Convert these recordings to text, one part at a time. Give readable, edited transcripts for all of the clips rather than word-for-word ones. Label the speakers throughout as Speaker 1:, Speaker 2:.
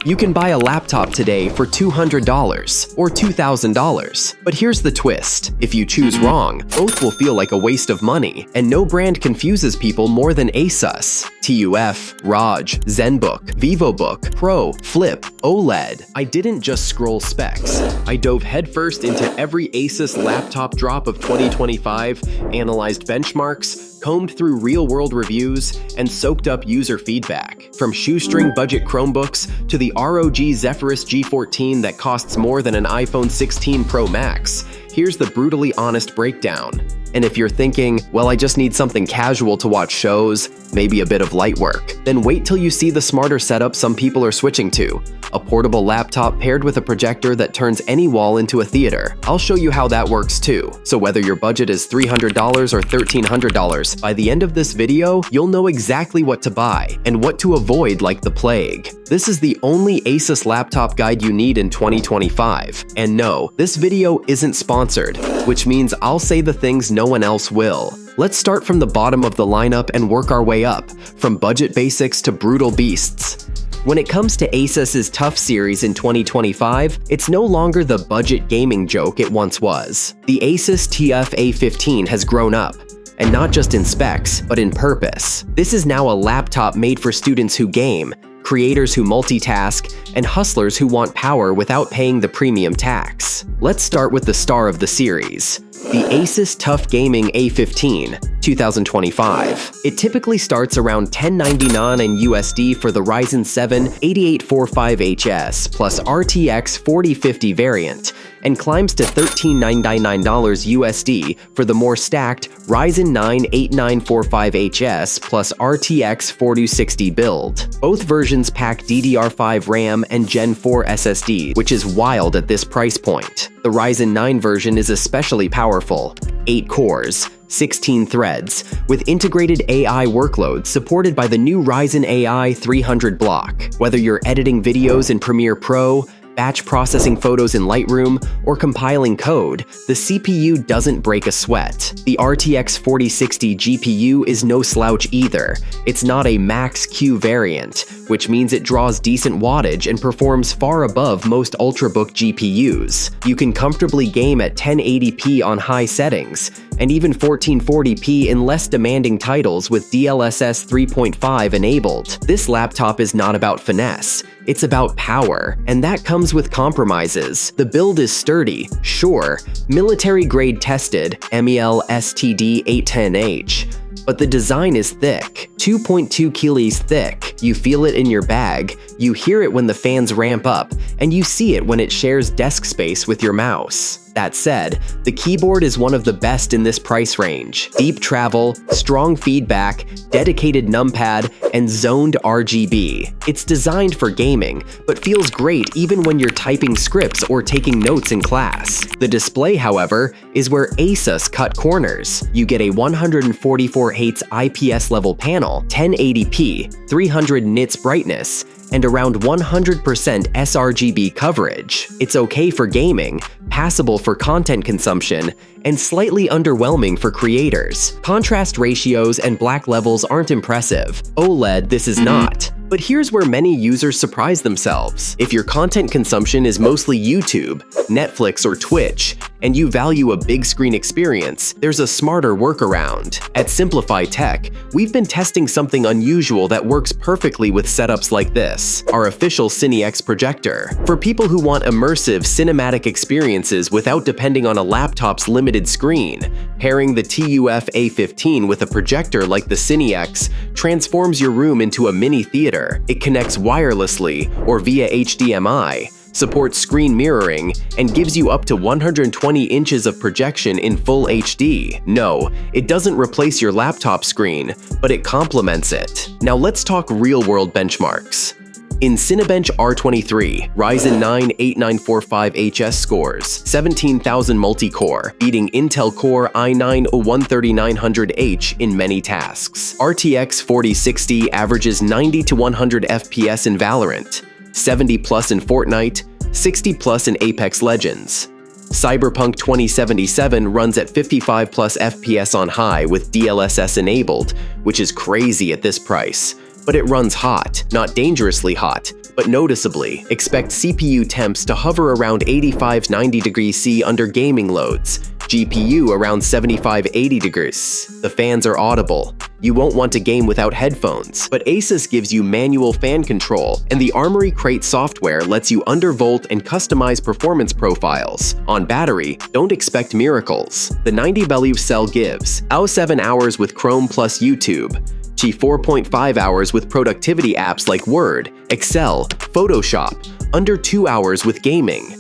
Speaker 1: You can buy a laptop today for $200 or $2,000. But here's the twist. If you choose wrong, both will feel like a waste of money, and no brand confuses people more than Asus. TUF, ROG, ZenBook, VivoBook, Pro, Flip, OLED. I didn't just scroll specs. I dove headfirst into every Asus laptop drop of 2025, analyzed benchmarks, combed through real-world reviews, and soaked up user feedback. From shoestring budget Chromebooks to the ROG Zephyrus G14 that costs more than an iPhone 16 Pro Max, here's the brutally honest breakdown. And if you're thinking, well, I just need something casual to watch shows, maybe a bit of light work, then wait till you see the smarter setup some people are switching to. A portable laptop paired with a projector that turns any wall into a theater. I'll show you how that works too. So whether your budget is $300 or $1,300, by the end of this video, you'll know exactly what to buy and what to avoid like the plague. This is the only Asus laptop guide you need in 2025. And no, this video isn't sponsored, which means I'll say the things no one else will. Let's start from the bottom of the lineup and work our way up, from budget basics to brutal beasts. When it comes to Asus's TUF series in 2025, it's no longer the budget gaming joke it once was. The Asus TUF A15 has grown up, and not just in specs, but in purpose. This is now a laptop made for students who game, creators who multitask, and hustlers who want power without paying the premium tax. Let's start with the star of the series, the Asus TUF Gaming A15, 2025. It typically starts around $1099 in USD for the Ryzen 7 8845HS plus RTX 4050 variant, and climbs to $13,999 USD for the more stacked Ryzen 9 8945HS plus RTX 4060 build. Both versions pack DDR5 RAM and Gen 4 SSD, which is wild at this price point. The Ryzen 9 version is especially powerful, 8 cores, 16 threads, with integrated AI workloads supported by the new Ryzen AI 300 block. Whether you're editing videos in Premiere Pro, batch processing photos in Lightroom, or compiling code, the CPU doesn't break a sweat. The RTX 4060 GPU is no slouch either. It's not a Max-Q variant, which means it draws decent wattage and performs far above most Ultrabook GPUs. You can comfortably game at 1080p on high settings, and even 1440p in less demanding titles with DLSS 3.5 enabled. This laptop is not about finesse, it's about power, and that comes with compromises. The build is sturdy, sure, military-grade tested, MEL STD 810H, but the design is thick, 2.2 kilos thick. You feel it in your bag, you hear it when the fans ramp up, and you see it when it shares desk space with your mouse. That said, the keyboard is one of the best in this price range. Deep travel, strong feedback, dedicated numpad, and zoned RGB. It's designed for gaming, but feels great even when you're typing scripts or taking notes in class. The display, however, is where Asus cut corners. You get a 144Hz IPS level panel, 1080p, 300 nits brightness, and around 100% sRGB coverage. It's okay for gaming, passable for content consumption, and slightly underwhelming for creators. Contrast ratios and black levels aren't impressive. OLED this is not. But here's where many users surprise themselves. If your content consumption is mostly YouTube, Netflix, or Twitch, and you value a big screen experience, there's a smarter workaround. At Simplify Tech, we've been testing something unusual that works perfectly with setups like this, our official CineX projector. For people who want immersive cinematic experiences without depending on a laptop's limited screen, pairing the TUF A15 with a projector like the CineX transforms your room into a mini theater. It connects wirelessly or via HDMI, supports screen mirroring, and gives you up to 120 inches of projection in full HD. No, it doesn't replace your laptop screen, but it complements it. Now let's talk real-world benchmarks. In Cinebench R23, Ryzen 9 8945HS scores 17,000 multi-core, beating Intel Core i9-13900H in many tasks. RTX 4060 averages 90 to 100 FPS in Valorant, 70 plus in Fortnite, 60 plus in Apex Legends. Cyberpunk 2077 runs at 55 plus FPS on high with DLSS enabled, which is crazy at this price. But it runs hot, not dangerously hot, but noticeably. Expect CPU temps to hover around 85–90 degrees C under gaming loads, GPU around 75–80 degrees. The fans are audible. You won't want to game without headphones, but Asus gives you manual fan control, and the Armory Crate software lets you undervolt and customize performance profiles. On battery, don't expect miracles. The 90W cell gives out 7 hours with Chrome plus YouTube, 4.5 hours with productivity apps like Word, Excel, Photoshop, under 2 hours with gaming.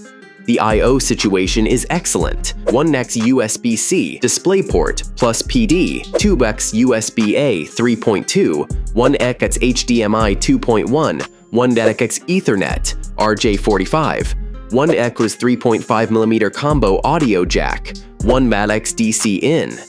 Speaker 1: The I/O situation is excellent. 1x USB-C DisplayPort plus PD, 2x USB-A 3.2, 1x HDMI 2.1, 1x Ethernet, RJ45, 1x 3.5mm combo audio jack, 1x DC in.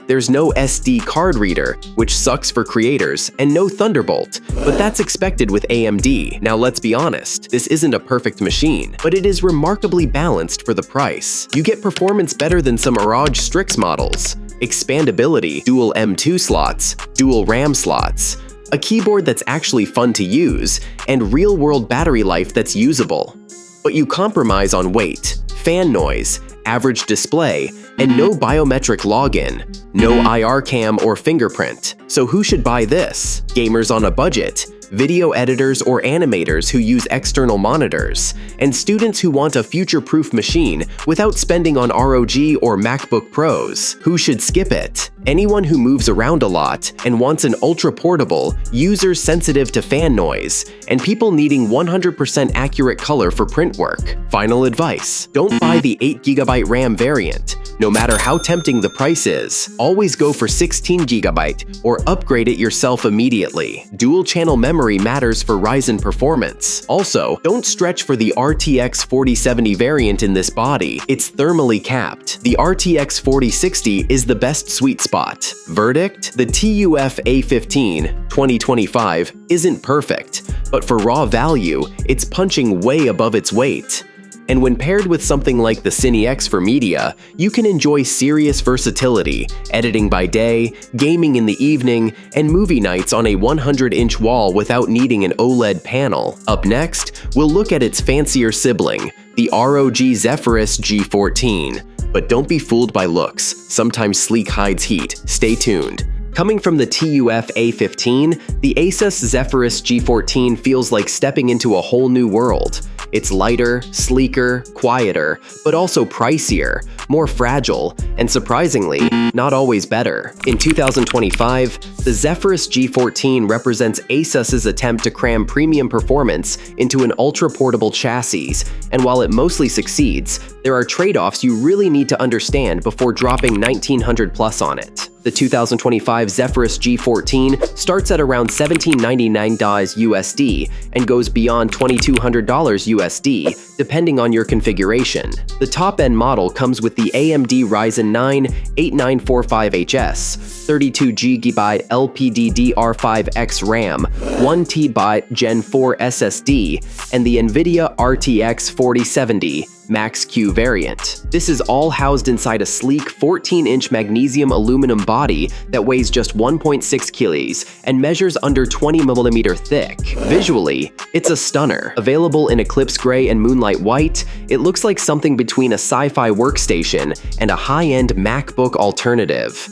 Speaker 1: There's no SD card reader, which sucks for creators, and no Thunderbolt, but that's expected with AMD. Now let's be honest, this isn't a perfect machine, but it is remarkably balanced for the price. You get performance better than some ROG Strix models, expandability, dual M2 slots, dual RAM slots, a keyboard that's actually fun to use, and real-world battery life that's usable. But you compromise on weight, fan noise, average display, and no biometric login, no IR cam or fingerprint. So who should buy this? Gamers on a budget, video editors or animators who use external monitors, and students who want a future-proof machine without spending on ROG or MacBook Pros. Who should skip it? Anyone who moves around a lot and wants an ultra-portable, user-sensitive to fan noise, and people needing 100% accurate color for print work. Final advice: don't buy the 8GB RAM variant. No matter how tempting the price is, always go for 16GB or upgrade it yourself immediately. Dual-channel memory matters for Ryzen performance. Also, don't stretch for the RTX 4070 variant in this body. It's thermally capped. The RTX 4060 is the best sweet spot. Verdict? The TUF A15 2025 isn't perfect, but for raw value, it's punching way above its weight. And when paired with something like the Cine X for media, you can enjoy serious versatility, editing by day, gaming in the evening, and movie nights on a 100-inch wall without needing an OLED panel. Up next, we'll look at its fancier sibling, the ROG Zephyrus G14. But don't be fooled by looks. Sometimes sleek hides heat. Stay tuned. Coming from the TUF A15, the Asus Zephyrus G14 feels like stepping into a whole new world. It's lighter, sleeker, quieter, but also pricier, more fragile, and surprisingly, not always better. In 2025, the Zephyrus G14 represents Asus's attempt to cram premium performance into an ultra-portable chassis, and while it mostly succeeds, there are trade-offs you really need to understand before dropping $1,900+ on it. The 2025 Zephyrus G14 starts at around $1,799 USD and goes beyond $2,200 USD, depending on your configuration. The top-end model comes with the AMD Ryzen 9 8945HS, 32GB LPDDR5X RAM, 1TB Gen 4 SSD, and the NVIDIA RTX 4070 Max-Q variant. This is all housed inside a sleek 14-inch magnesium aluminum body that weighs just 1.6 kilos and measures under 20mm thick. Visually, it's a stunner. Available in Eclipse Gray and Moonlight White, it looks like something between a sci-fi workstation and a high-end MacBook alternative.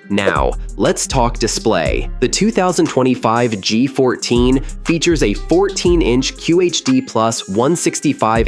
Speaker 1: Now, let's talk display. The 2025 G14 features a 14-inch QHD+ 165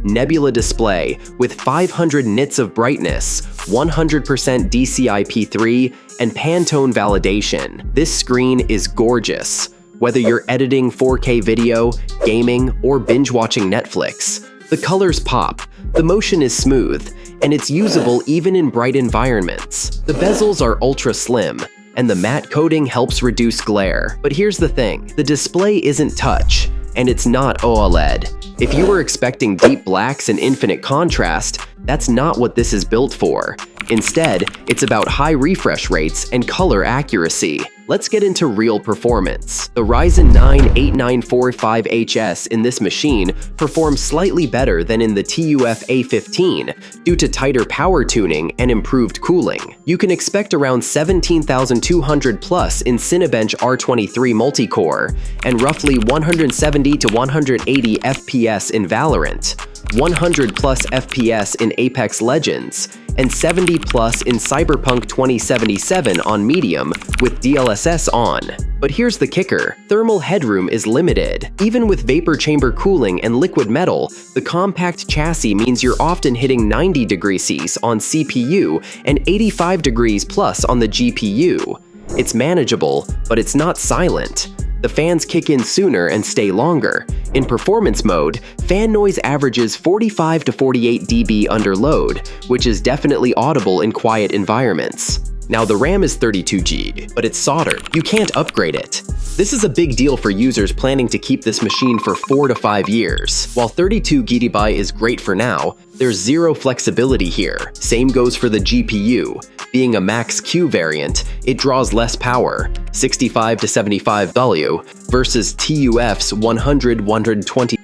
Speaker 1: Nebula display with 500 nits of brightness, 100% DCI-P3, and Pantone validation. This screen is gorgeous. Whether you're editing 4K video, gaming, or binge-watching Netflix, the colors pop, the motion is smooth, and it's usable even in bright environments. The bezels are ultra slim, and the matte coating helps reduce glare. But here's the thing, the display isn't touch, and it's not OLED. If you were expecting deep blacks and infinite contrast, that's not what this is built for. Instead, it's about high refresh rates and color accuracy. Let's get into real performance. The Ryzen 9 8945HS in this machine performs slightly better than in the TUF A15 due to tighter power tuning and improved cooling. You can expect around 17,200 plus in Cinebench R23 multi-core and roughly 170 to 180 FPS in Valorant, 100 plus FPS in Apex Legends, and 70 plus in Cyberpunk 2077 on medium with DLSS on. But here's the kicker, thermal headroom is limited. Even with vapor chamber cooling and liquid metal, the compact chassis means you're often hitting 90 degrees C on CPU and 85 degrees plus on the GPU. It's manageable, but it's not silent. The fans kick in sooner and stay longer. In performance mode, fan noise averages 45 to 48 dB under load, which is definitely audible in quiet environments. Now the RAM is 32GB, but it's soldered. You can't upgrade it. This is a big deal for users planning to keep this machine for 4 to 5 years. While 32GB is great for now, there's zero flexibility here. Same goes for the GPU. Being a Max-Q variant, it draws less power, 65 to 75 W, versus TUF's 100-120.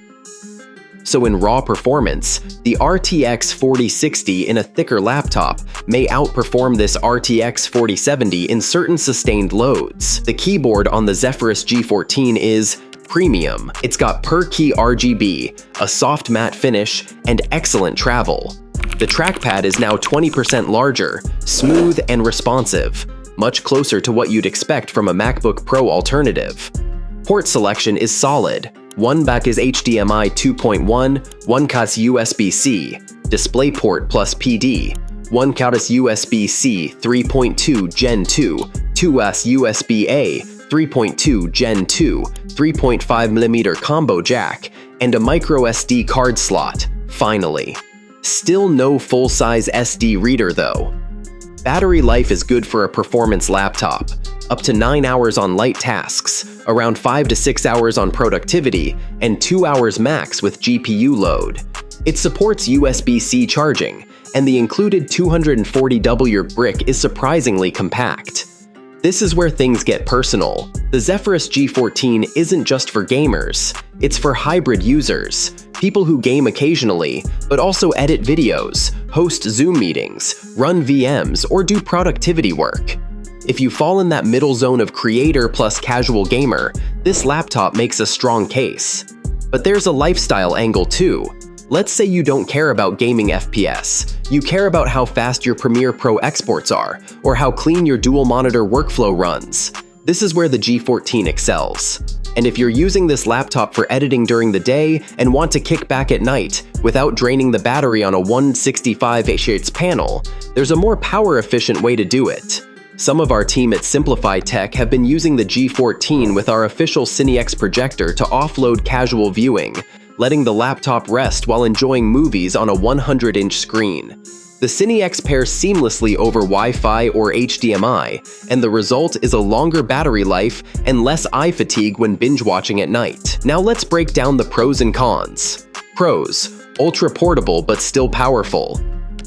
Speaker 1: So in raw performance, the RTX 4060 in a thicker laptop may outperform this RTX 4070 in certain sustained loads. The keyboard on the Zephyrus G14 is premium. It's got per-key RGB, a soft matte finish, and excellent travel. The trackpad is now 20% larger, smooth and responsive, much closer to what you'd expect from a MacBook Pro alternative. Port selection is solid. One back is HDMI 2.1, one CAS USB-C, DisplayPort plus PD, one CAS USB-C 3.2 Gen 2, 2S USB-A 3.2 Gen 2, 3.5mm combo jack, and a microSD card slot, finally. Still no full-size SD reader though. Battery life is good for a performance laptop, up to 9 hours on light tasks, around 5 to 6 hours on productivity, and 2 hours max with GPU load. It supports USB-C charging, and the included 240W brick is surprisingly compact. This is where things get personal. The Zephyrus G14 isn't just for gamers, it's for hybrid users, people who game occasionally, but also edit videos, host Zoom meetings, run VMs, or do productivity work. If you fall in that middle zone of creator plus casual gamer, this laptop makes a strong case. But there's a lifestyle angle too. Let's say you don't care about gaming FPS. You care about how fast your Premiere Pro exports are, or how clean your dual monitor workflow runs. This is where the G14 excels. And if you're using this laptop for editing during the day and want to kick back at night without draining the battery on a 165Hz panel, there's a more power-efficient way to do it. Some of our team at Simplify Tech have been using the G14 with our official CineX projector to offload casual viewing, letting the laptop rest while enjoying movies on a 100-inch screen. The CineX pairs seamlessly over Wi-Fi or HDMI, and the result is a longer battery life and less eye fatigue when binge-watching at night. Now let's break down the pros and cons. Pros: ultra portable but still powerful.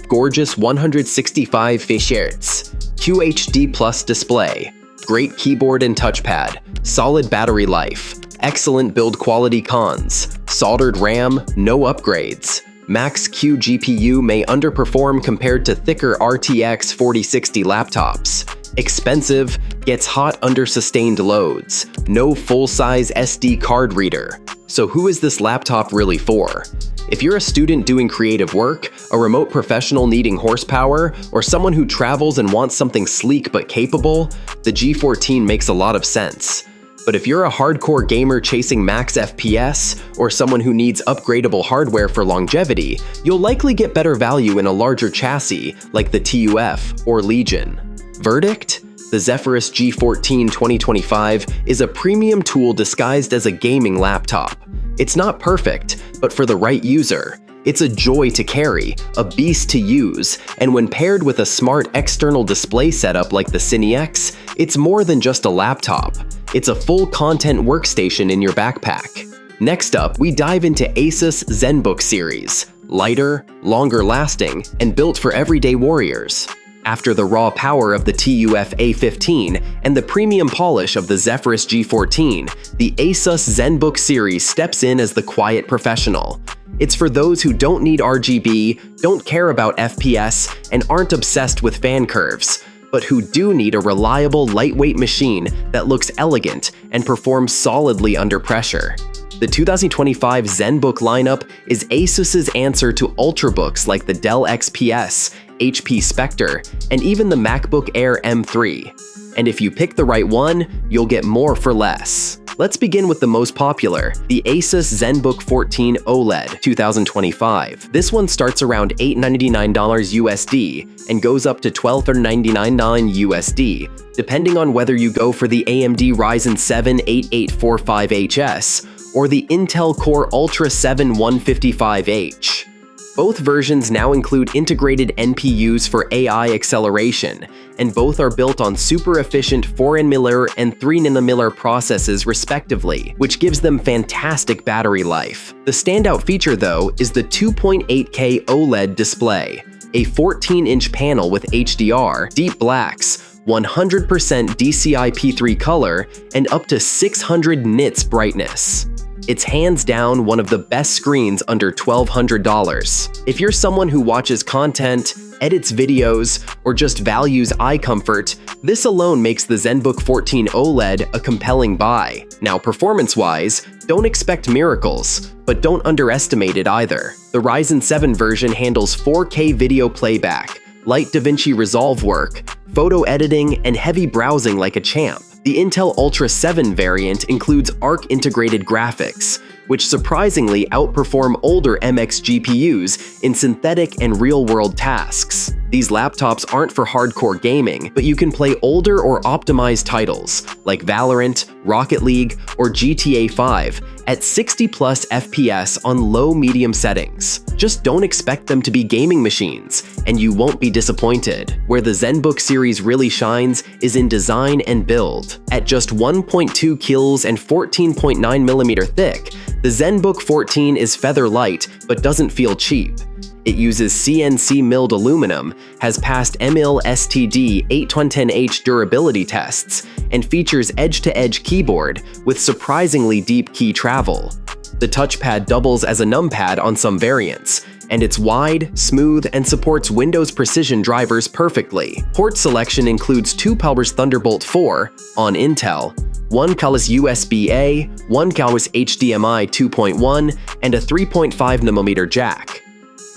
Speaker 1: Gorgeous 165 Hz. QHD Plus display. Great keyboard and touchpad. Solid battery life. Excellent build quality. Cons: soldered RAM, no upgrades. Max-Q GPU may underperform compared to thicker RTX 4060 laptops. Expensive, gets hot under sustained loads. No full-size SD card reader. So who is this laptop really for? If you're a student doing creative work, a remote professional needing horsepower, or someone who travels and wants something sleek but capable, the G14 makes a lot of sense. But if you're a hardcore gamer chasing max FPS, or someone who needs upgradable hardware for longevity, you'll likely get better value in a larger chassis like the TUF or Legion. Verdict? The Zephyrus G14 2025 is a premium tool disguised as a gaming laptop. It's not perfect, but for the right user, it's a joy to carry, a beast to use, and when paired with a smart external display setup like the CineX, it's more than just a laptop. It's a full content workstation in your backpack. Next up, we dive into Asus ZenBook series, lighter, longer lasting, and built for everyday warriors. After the raw power of the TUF A15 and the premium polish of the Zephyrus G14, the Asus ZenBook series steps in as the quiet professional. It's for those who don't need RGB, don't care about FPS, and aren't obsessed with fan curves, but who do need a reliable, lightweight machine that looks elegant and performs solidly under pressure. The 2025 ZenBook lineup is Asus's answer to ultrabooks like the Dell XPS, HP Spectre, and even the MacBook Air M3. And if you pick the right one, you'll get more for less. Let's begin with the most popular, the Asus ZenBook 14 OLED 2025. This one starts around $899 USD and goes up to $1,299 USD, depending on whether you go for the AMD Ryzen 7 8845HS or the Intel Core Ultra 7 155H. Both versions now include integrated NPUs for AI acceleration, and both are built on super efficient 4nm and 3nm processes respectively, which gives them fantastic battery life. The standout feature though is the 2.8K OLED display, a 14-inch panel with HDR, deep blacks, 100% DCI-P3 color, and up to 600 nits brightness. It's hands down one of the best screens under $1,200. If you're someone who watches content, edits videos, or just values eye comfort, this alone makes the ZenBook 14 OLED a compelling buy. Now, performance-wise, don't expect miracles, but don't underestimate it either. The Ryzen 7 version handles 4K video playback, light DaVinci Resolve work, photo editing, and heavy browsing like a champ. The Intel Ultra 7 variant includes ARC-integrated graphics, which surprisingly outperform older MX GPUs in synthetic and real-world tasks. These laptops aren't for hardcore gaming, but you can play older or optimized titles like Valorant, Rocket League, or GTA 5 at 60+ FPS on low-medium settings. Just don't expect them to be gaming machines, and you won't be disappointed. Where the ZenBook series really shines is in design and build. At just 1.2 kils and 14.9mm thick, the ZenBook 14 is feather light but doesn't feel cheap. It uses CNC milled aluminum, has passed MIL STD 810H durability tests, and features edge-to-edge keyboard with surprisingly deep key travel. The touchpad doubles as a numpad on some variants, and it's wide, smooth, and supports Windows Precision drivers perfectly. Port selection includes 2 powers Thunderbolt 4 on Intel, 1 callous USB-A, 1 callous HDMI 2.1, and a 3.5mm jack.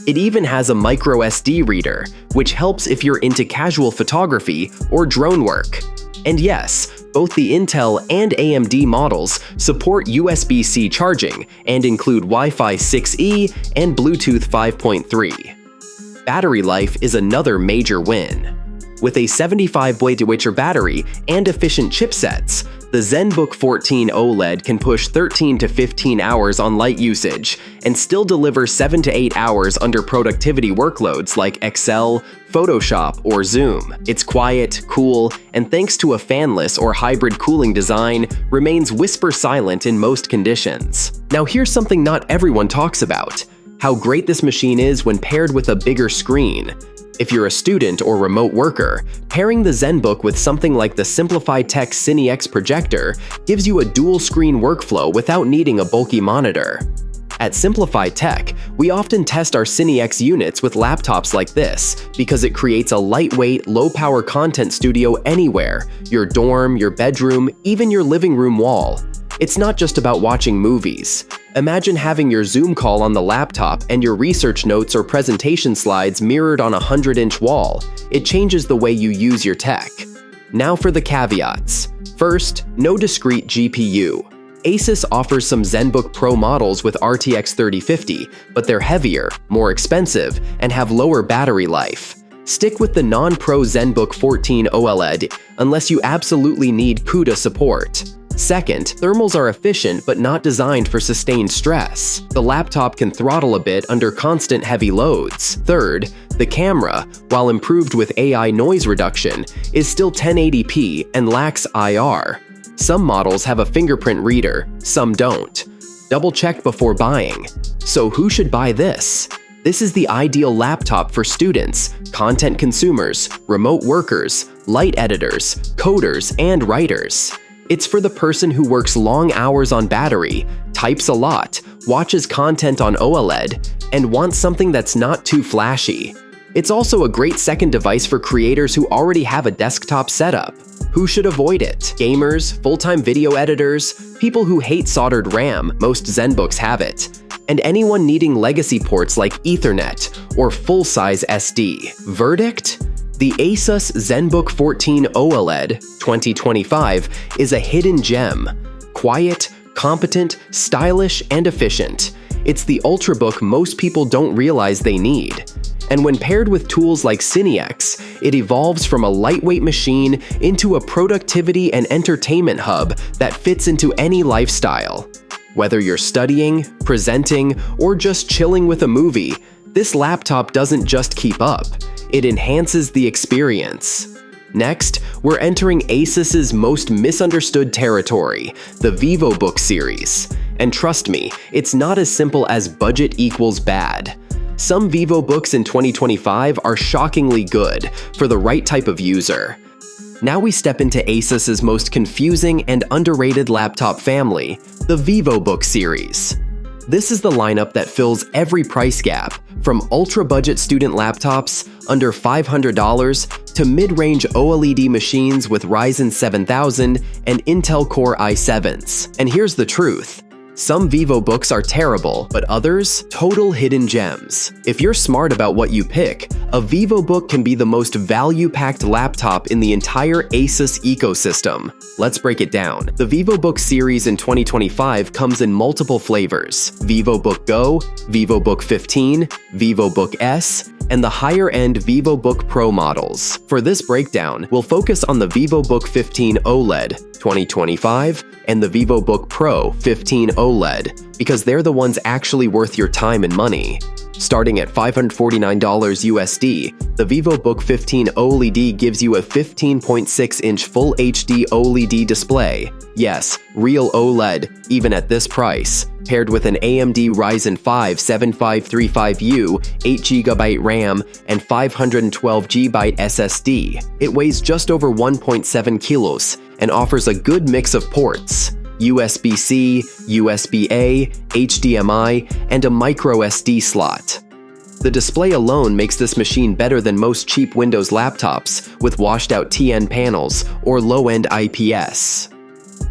Speaker 1: It even has a micro SD reader, which helps if you're into casual photography or drone work. And yes, both the Intel and AMD models support USB-C charging and include Wi-Fi 6E and Bluetooth 5.3. Battery life is another major win. With a 75 mAh battery and efficient chipsets, the ZenBook 14 OLED can push 13 to 15 hours on light usage and still deliver 7 to 8 hours under productivity workloads like Excel, Photoshop, or Zoom. It's quiet, cool, and thanks to a fanless or hybrid cooling design, remains whisper silent in most conditions. Now here's something not everyone talks about: how great this machine is when paired with a bigger screen. If you're a student or remote worker, pairing the ZenBook with something like the SimplifiTech CineX projector gives you a dual-screen workflow without needing a bulky monitor. At SimplifiTech, we often test our CineX units with laptops like this because it creates a lightweight, low-power content studio anywhere: your dorm, your bedroom, even your living room wall. It's not just about watching movies. Imagine having your Zoom call on the laptop and your research notes or presentation slides mirrored on a 100-inch wall. It changes the way you use your tech. Now for the caveats. First, no discrete GPU. Asus offers some ZenBook Pro models with RTX 3050, but they're heavier, more expensive, and have lower battery life. Stick with the non-Pro ZenBook 14 OLED unless you absolutely need CUDA support. Second, thermals are efficient but not designed for sustained stress. The laptop can throttle a bit under constant heavy loads. Third, the camera, while improved with AI noise reduction, is still 1080p and lacks IR. Some models have a fingerprint reader, some don't. Double check before buying. So who should buy this? This is the ideal laptop for students, content consumers, remote workers, light editors, coders, and writers. It's for the person who works long hours on battery, types a lot, watches content on OLED, and wants something that's not too flashy. It's also a great second device for creators who already have a desktop setup. Who should avoid it? Gamers, full-time video editors, people who hate soldered RAM, most ZenBooks have it, and anyone needing legacy ports like Ethernet or full-size SD. Verdict? The Asus ZenBook 14 OLED 2025 is a hidden gem. Quiet, competent, stylish, and efficient. It's the ultrabook most people don't realize they need. And when paired with tools like Cinex, it evolves from a lightweight machine into a productivity and entertainment hub that fits into any lifestyle. Whether you're studying, presenting, or just chilling with a movie, this laptop doesn't just keep up, it enhances the experience. Next, we're entering Asus's most misunderstood territory, the VivoBook series. And trust me, it's not as simple as budget equals bad. Some VivoBooks in 2025 are shockingly good for the right type of user. Now we step into Asus's most confusing and underrated laptop family, the VivoBook series. This is the lineup that fills every price gap, from ultra-budget student laptops under $500 to mid-range OLED machines with Ryzen 7000 and Intel Core i7s. And here's the truth. Some VivoBooks are terrible, but others, total hidden gems. If you're smart about what you pick, a VivoBook can be the most value-packed laptop in the entire Asus ecosystem. Let's break it down. The VivoBook series in 2025 comes in multiple flavors: VivoBook Go, VivoBook 15, VivoBook S, and the higher-end VivoBook Pro models. For this breakdown, we'll focus on the VivoBook 15 OLED 2025 and the VivoBook Pro 15 OLED, because they're the ones actually worth your time and money. Starting at $549 USD, the VivoBook 15 OLED gives you a 15.6-inch Full HD OLED display. Yes, real OLED, even at this price, paired with an AMD Ryzen 5 7535U, 8GB RAM, and 512GB SSD. It weighs just over 1.7 kilos and offers a good mix of ports: USB-C, USB-A, HDMI, and a microSD slot. The display alone makes this machine better than most cheap Windows laptops with washed-out TN panels or low-end IPS.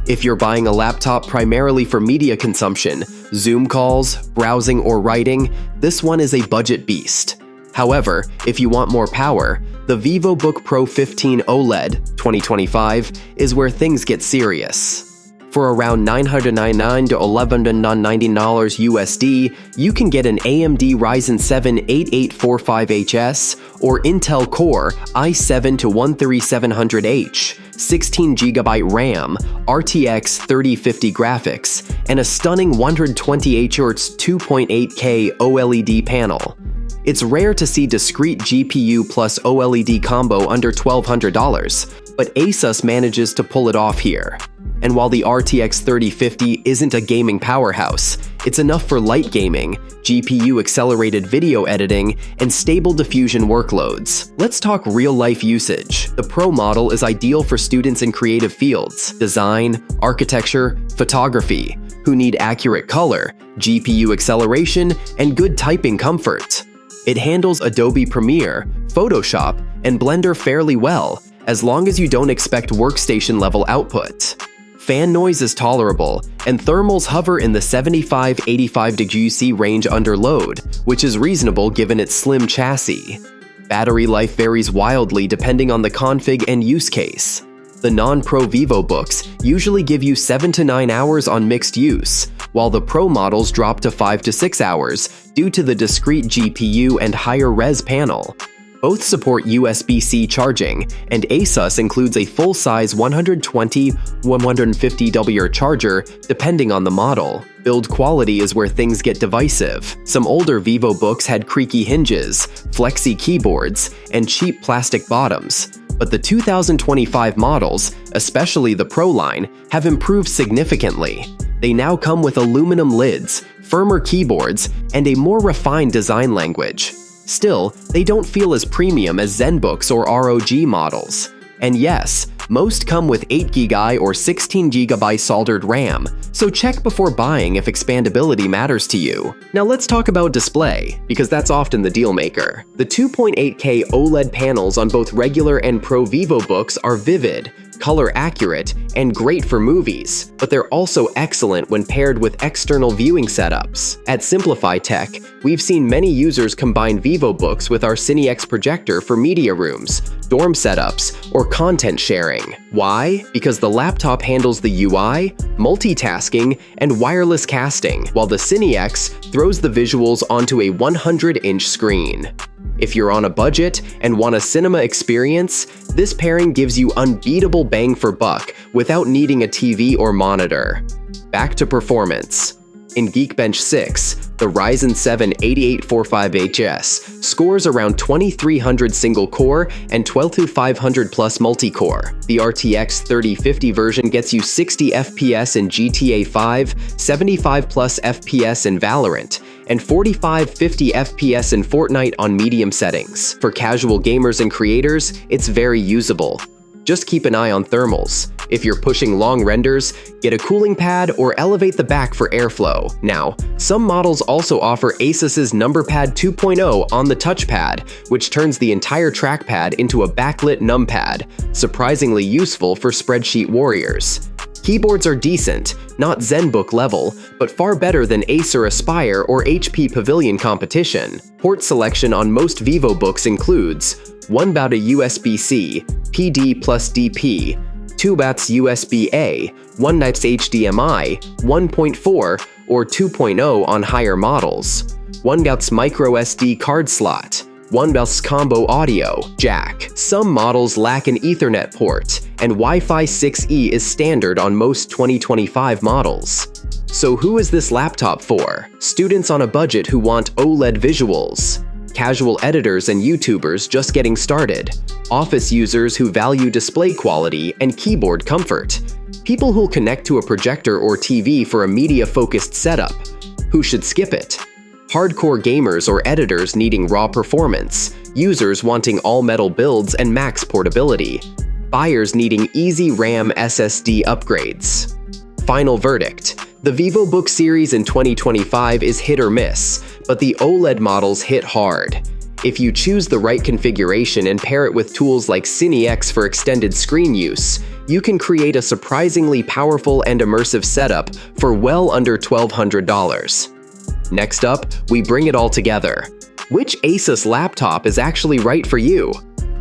Speaker 1: If you're buying a laptop primarily for media consumption, Zoom calls, browsing, or writing, this one is a budget beast. However, if you want more power, the VivoBook Pro 15 OLED 2025 is where things get serious. For around $999 to $1,199 USD, you can get an AMD Ryzen 7 8845HS or Intel Core i7 to 13700H, 16GB RAM, RTX 3050 graphics, and a stunning 128Hz 2.8K OLED panel. It's rare to see discrete GPU plus OLED combo under $1,200, but Asus manages to pull it off here. And while the RTX 3050 isn't a gaming powerhouse, it's enough for light gaming, GPU-accelerated video editing, and stable diffusion workloads. Let's talk real-life usage. The Pro model is ideal for students in creative fields, design, architecture, photography, who need accurate color, GPU acceleration, and good typing comfort. It handles Adobe Premiere, Photoshop, and Blender fairly well, as long as you don't expect workstation-level output. Fan noise is tolerable, and thermals hover in the 75–85 degrees C range under load, which is reasonable given its slim chassis. Battery life varies wildly depending on the config and use case. The non-Pro VivoBooks usually give you 7 to 9 hours on mixed use, while the Pro models drop to 5 to 6 hours due to the discrete GPU and higher res panel. Both support USB-C charging, and Asus includes a full-size 120–150W charger depending on the model. Build quality is where things get divisive. Some older VivoBooks had creaky hinges, flexy keyboards, and cheap plastic bottoms. But the 2025 models, especially the Pro line, have improved significantly. They now come with aluminum lids, firmer keyboards, and a more refined design language. Still, they don't feel as premium as ZenBooks or ROG models. And yes, most come with 8GB or 16GB soldered RAM, so check before buying if expandability matters to you. Now let's talk about display, because that's often the deal maker. The 2.8K OLED panels on both regular and Pro VivoBooks are vivid, color accurate, and great for movies, but they're also excellent when paired with external viewing setups. At Simplify Tech, we've seen many users combine VivoBooks with our CineX projector for media rooms, dorm setups, or content sharing. Why? Because the laptop handles the UI, multitasking, and wireless casting, while the CineX throws the visuals onto a 100-inch screen. If you're on a budget and want a cinema experience, this pairing gives you unbeatable bang for buck without needing a TV or monitor. Back to performance. In Geekbench 6, the Ryzen 7 8845HS scores around 2300 single-core and 12500 plus multi-core. The RTX 3050 version gets you 60 FPS in GTA 5, 75 plus FPS in Valorant, and 45-50 FPS in Fortnite on medium settings. For casual gamers and creators, it's very usable. Just keep an eye on thermals. If you're pushing long renders, get a cooling pad or elevate the back for airflow. Now, some models also offer Asus's NumberPad 2.0 on the touchpad, which turns the entire trackpad into a backlit numpad, surprisingly useful for spreadsheet warriors. Keyboards are decent, not ZenBook level, but far better than Acer Aspire or HP Pavilion competition. Port selection on most VivoBooks includes 1 baud USB-C, PD plus DP, 2 bauds USB-A, 1 nights HDMI, 1.4 or 2.0 on higher models, 1 gauts micro SD card slot, 1 bauds combo audio jack. Some models lack an Ethernet port, and Wi-Fi 6E is standard on most 2025 models. So who is this laptop for? Students on a budget who want OLED visuals, casual editors and YouTubers just getting started, office users who value display quality and keyboard comfort, people who'll connect to a projector or TV for a media-focused setup. Who should skip it? Hardcore gamers or editors needing raw performance, users wanting all-metal builds and max portability, buyers needing easy RAM SSD upgrades. Final verdict: the VivoBook series in 2025 is hit or miss, but the OLED models hit hard. If you choose the right configuration and pair it with tools like CineX for extended screen use, you can create a surprisingly powerful and immersive setup for well under $1,200. Next up, we bring it all together. Which Asus laptop is actually right for you?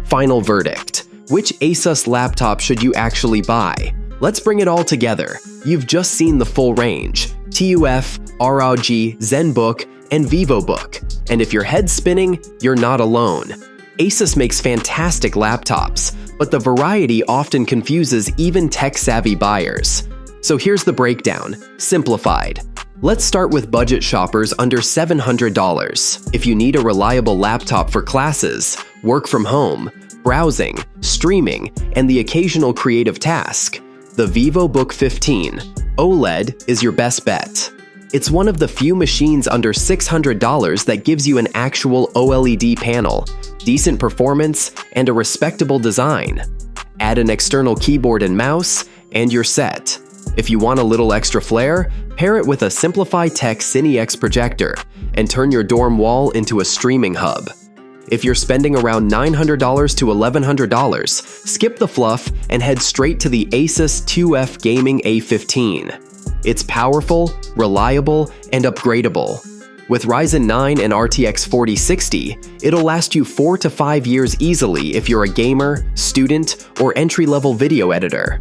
Speaker 1: Final verdict: which Asus laptop should you actually buy? Let's bring it all together. You've just seen the full range: TUF, ROG, ZenBook, and VivoBook. And if your head's spinning, you're not alone. Asus makes fantastic laptops, but the variety often confuses even tech-savvy buyers. So here's the breakdown, simplified. Let's start with budget shoppers under $700. If you need a reliable laptop for classes, work from home, browsing, streaming, and the occasional creative task, the VivoBook 15 OLED is your best bet. It's one of the few machines under $600 that gives you an actual OLED panel, decent performance, and a respectable design. Add an external keyboard and mouse, and you're set. If you want a little extra flair, pair it with a Simplify Tech CineX projector and turn your dorm wall into a streaming hub. If you're spending around $900 to $1,100, skip the fluff and head straight to the Asus TUF Gaming A15. It's powerful, reliable, and upgradable. With Ryzen 9 and RTX 4060, it'll last you 4 to 5 years easily if you're a gamer, student, or entry-level video editor.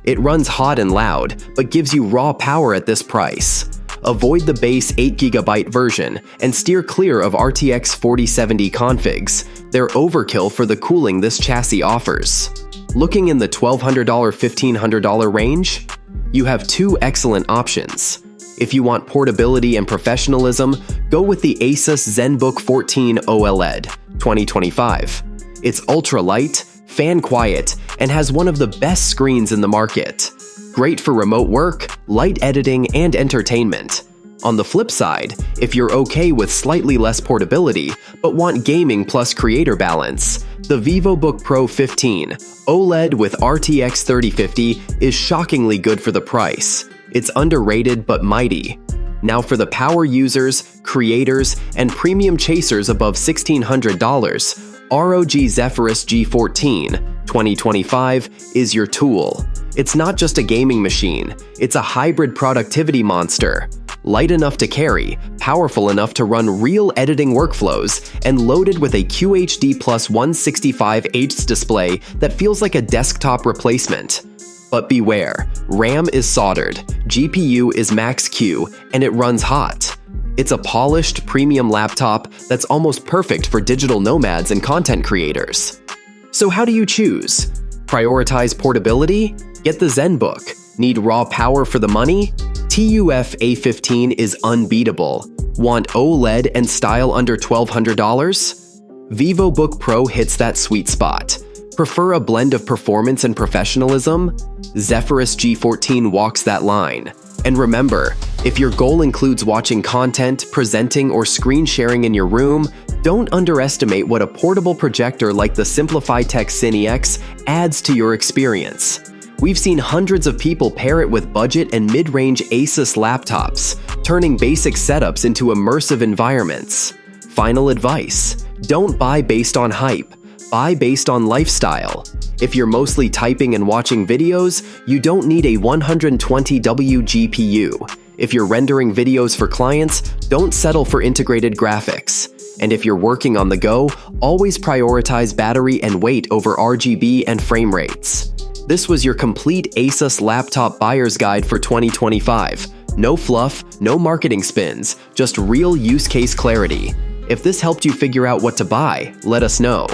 Speaker 1: It runs hot and loud, but gives you raw power at this price. Avoid the base 8GB version and steer clear of RTX 4070 configs. They're overkill for the cooling this chassis offers. Looking in the $1,200 to $1,500 range? You have two excellent options. If you want portability and professionalism, go with the Asus ZenBook 14 OLED 2025. It's ultra-light, fan-quiet, and has one of the best screens in the market. Great for remote work, light editing, and entertainment. On the flip side, if you're okay with slightly less portability but want gaming plus creator balance, the VivoBook Pro 15 OLED with RTX 3050 is shockingly good for the price. It's underrated but mighty. Now for the power users, creators, and premium chasers above $1,600, ROG Zephyrus G14 2025 is your tool. It's not just a gaming machine, it's a hybrid productivity monster. Light enough to carry, powerful enough to run real editing workflows, and loaded with a QHD plus 165Hz display that feels like a desktop replacement. But beware, RAM is soldered, GPU is max-Q, and it runs hot. It's a polished, premium laptop that's almost perfect for digital nomads and content creators. So how do you choose? Prioritize portability? Get the ZenBook. Need raw power for the money? TUF A15 is unbeatable. Want OLED and style under $1,200? VivoBook Pro hits that sweet spot. Prefer a blend of performance and professionalism? Zephyrus G14 walks that line. And remember, if your goal includes watching content, presenting, or screen sharing in your room, don't underestimate what a portable projector like the Simplify-Tech Cine X adds to your experience. We've seen hundreds of people pair it with budget and mid-range Asus laptops, turning basic setups into immersive environments. Final advice: don't buy based on hype, buy based on lifestyle. If you're mostly typing and watching videos, you don't need a 120W GPU. If you're rendering videos for clients, don't settle for integrated graphics. And if you're working on the go, always prioritize battery and weight over RGB and frame rates. This was your complete Asus laptop buyer's guide for 2025. No fluff, no marketing spins, just real use case clarity. If this helped you figure out what to buy, let us know.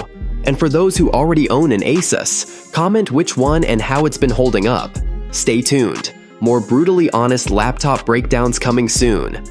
Speaker 1: And for those who already own an Asus, comment which one and how it's been holding up. Stay tuned. More brutally honest laptop breakdowns coming soon.